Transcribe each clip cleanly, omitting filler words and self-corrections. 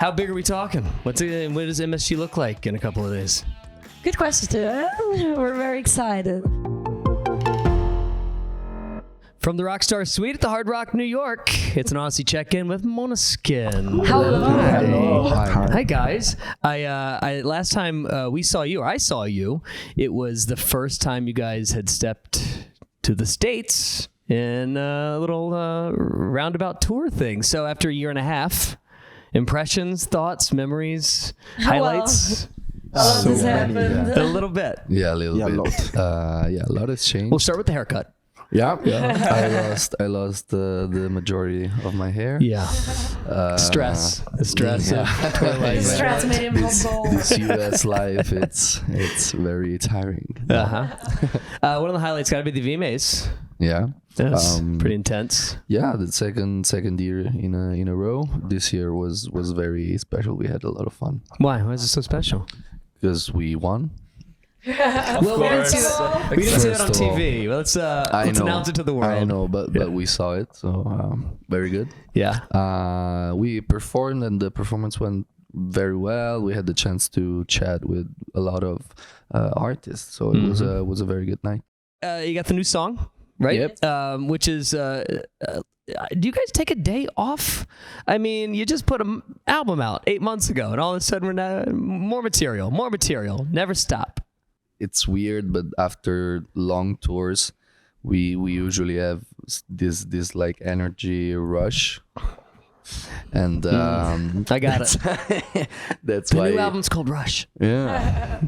How big are we talking? What does MSG look like in a couple of days? Good question. We're very excited. From the Rockstar Suite at the Hard Rock, New York, it's an Audacy check-in with Måneskin. Hello. Hi guys. I last time we saw you, or I saw you, it was the first time you guys had stepped to the States in a little roundabout tour thing. So after a year and a half, impressions, thoughts, memories, highlights. A lot has happened. A little bit. Yeah, a little bit. A lot has changed. We'll start with the haircut. Yeah. I lost the majority of my hair. Yeah. The stress of tour life. Stress made him humble. This US life, it's very tiring. One of the highlights got to be the VMAs. Yeah. That's pretty intense. Yeah, the second year in a row. This year was very special. We had a lot of fun. Why? Why is it so special? Because we won. Well, we didn't see that on TV. Let's announce it to the world. I know, but we saw it, so very good. Yeah. We performed, and the performance went very well. We had the chance to chat with a lot of artists, so it was a very good night. You got the new song, right? Yep. Which is. Do you guys take a day off? I mean, you just put an album out 8 months ago, and all of a sudden we're now more material, never stop. It's weird, but after long tours, we usually have this like energy rush, and I got it. That's the why new album's called Rush. Yeah,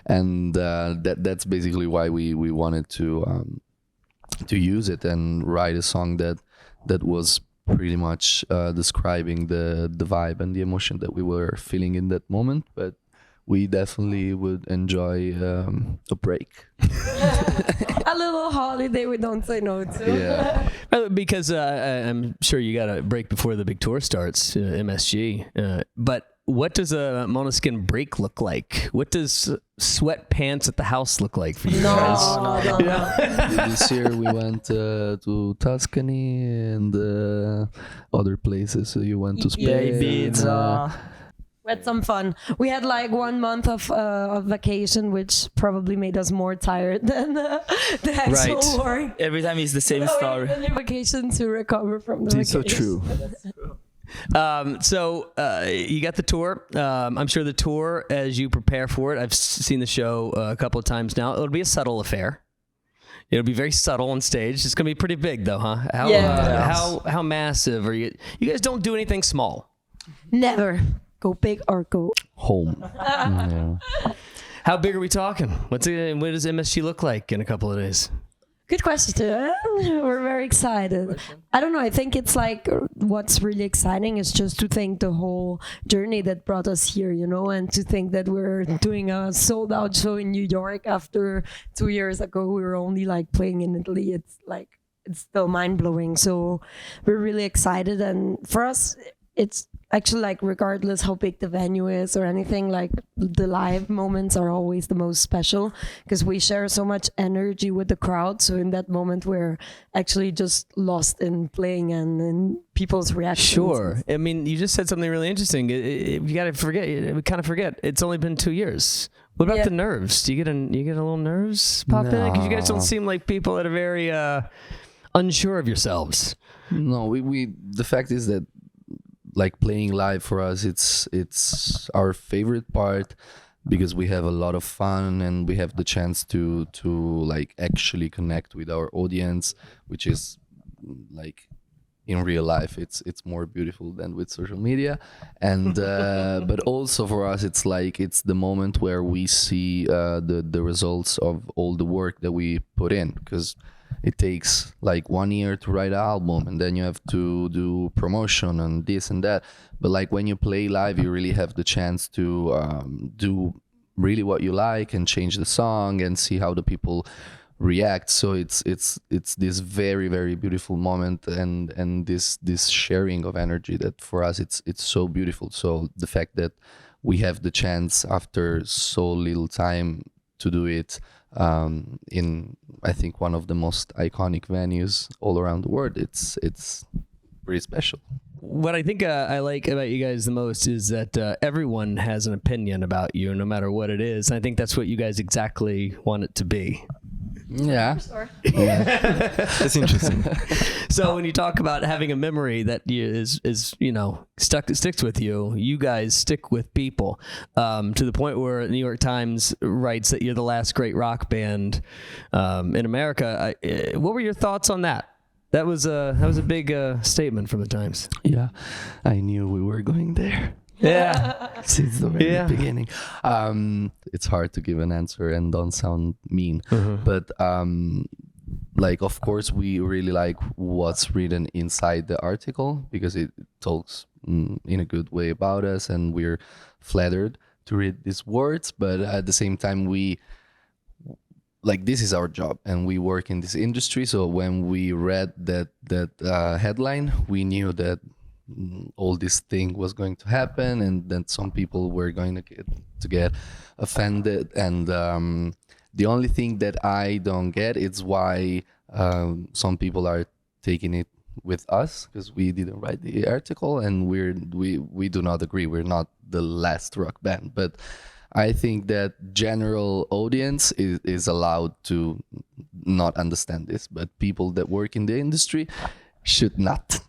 and that's basically why we wanted to use it and write a song that was pretty much describing the vibe and the emotion that we were feeling in that moment, but we definitely would enjoy a break. A little holiday we don't say no to. Yeah. Because I'm sure you got a break before the big tour starts, MSG. But what does a Måneskin break look like? What does sweatpants at the house look like for you guys? No. This year we went to Tuscany and other places. So you went to Spain. Ibiza. We had some fun. We had like 1 month of vacation, which probably made us more tired than the actual work. Every time it's the same story. We vacation to recover from the vacation. So true. So you got the tour. I'm sure the tour, as you prepare for it, I've seen the show a couple of times now. It'll be a subtle affair. It'll be very subtle on stage. It's gonna be pretty big, though, huh? How massive are you? You guys don't do anything small. Never. Go big or go home. Yeah. How big are we talking? What does MSG look like in a couple of days? Good question. We're very excited. I don't know. I think it's like what's really exciting is just to think the whole journey that brought us here, and to think that we're doing a sold out show in New York after 2 years ago. We were only like playing in Italy. It's still mind blowing. So we're really excited. And for us, it's actually like regardless how big the venue is or anything, like the live moments are always the most special because we share so much energy with the crowd. So in that moment we're actually just lost in playing and in people's reactions. Sure. I mean, you just said something really interesting. You gotta forget. We kind of forget. It's only been 2 years. What about the nerves? Do you get a little nerves pop in? Because you guys don't seem like people that are very unsure of yourselves. No, we the fact is that like playing live for us, it's our favorite part because we have a lot of fun and we have the chance to like actually connect with our audience, which is like in real life it's more beautiful than with social media. And but also for us it's like it's the moment where we see the results of all the work that we put in, because it takes like 1 year to write an album and then you have to do promotion and this and that. But like when you play live, you really have the chance to do really what you like and change the song and see how the people react. So it's this very, very beautiful moment and this sharing of energy that for us it's so beautiful. So the fact that we have the chance after so little time to do it in I think one of the most iconic venues all around the world, it's pretty special. what I think I like about you guys the most is that everyone has an opinion about you, no matter what it is. And I think that's what you guys exactly want it to be. Yeah. That's interesting. So when you talk about having a memory that is sticks with you, you guys stick with people to the point where the New York Times writes that you're the last great rock band in America. What were your thoughts on that? That was a big statement from the Times. Yeah, I knew we were going there. Yeah, Since the very beginning. It's hard to give an answer and don't sound mean, but like, of course, we really like what's written inside the article because it talks in a good way about us, and we're flattered to read these words. But at the same time, this is our job and we work in this industry. So when we read that headline, we knew that all this thing was going to happen and that some people were going to get offended. And the only thing that I don't get is why some people are taking it with us, because we didn't write the article and we do not agree. We're not the last rock band, but I think that general audience is allowed to not understand this, but people that work in the industry should not.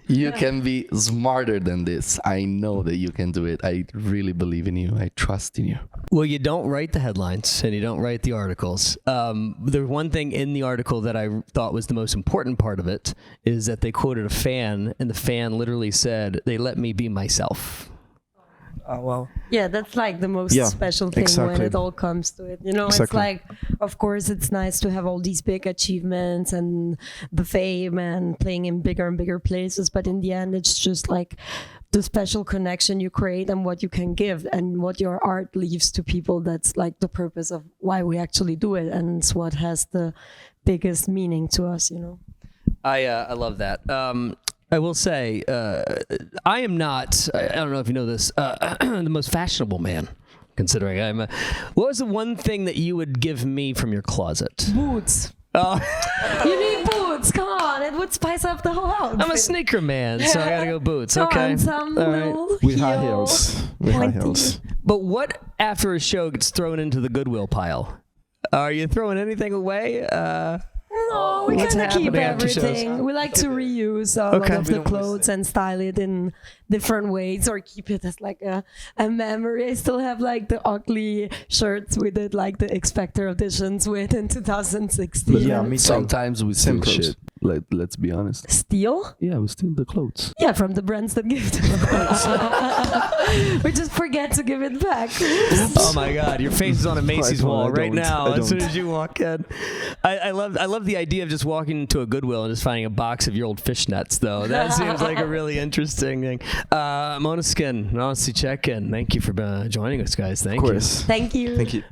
You can be smarter than this. I know that you can do it. I really believe in you. I trust in you. Well, you don't write the headlines and you don't write the articles. The one thing in the article that I thought was the most important part of it is that they quoted a fan, and the fan literally said, "They let me be myself." Oh, wow. Yeah, that's like the most special thing when it all comes to it. It's like, of course, it's nice to have all these big achievements and the fame and playing in bigger and bigger places. But in the end, it's just like the special connection you create and what you can give and what your art leaves to people. That's like the purpose of why we actually do it. And it's what has the biggest meaning to us, I love that. I will say, I am not, I don't know if you know this, the most fashionable man, considering I'm what was the one thing that you would give me from your closet? Boots. Oh. You need boots. Come on. It would spice up the whole outfit. I'm a sneaker man, so I gotta go boots. Come Okay. on, some little With high heel. heels. With high Pointy. heels. But what after a show gets thrown into the Goodwill pile? Are you throwing anything away? No, we What's kind of keep happening after shows? everything. We like to reuse a lot of the clothes and style it in different ways, or keep it as like a memory. I still have like the ugly shirts we did like the X Factor auditions with in 2016. But yeah, me too. Sometimes we steal clothes. shit. Let's be honest. Steal? Yeah, we steal the clothes. Yeah, from the brands that give to us. We just forget to give it back. Oh my God, your face is on a Macy's I don't- wall I right don't. now. I As soon don't. as you walk in, I love the idea of just walking into a Goodwill and just finding a box of your old fishnets. Though that seems like a really interesting thing. Måneskin, Audacy check-in. Thank you for joining us, guys. Thank Of you. course. Thank you. Thank you.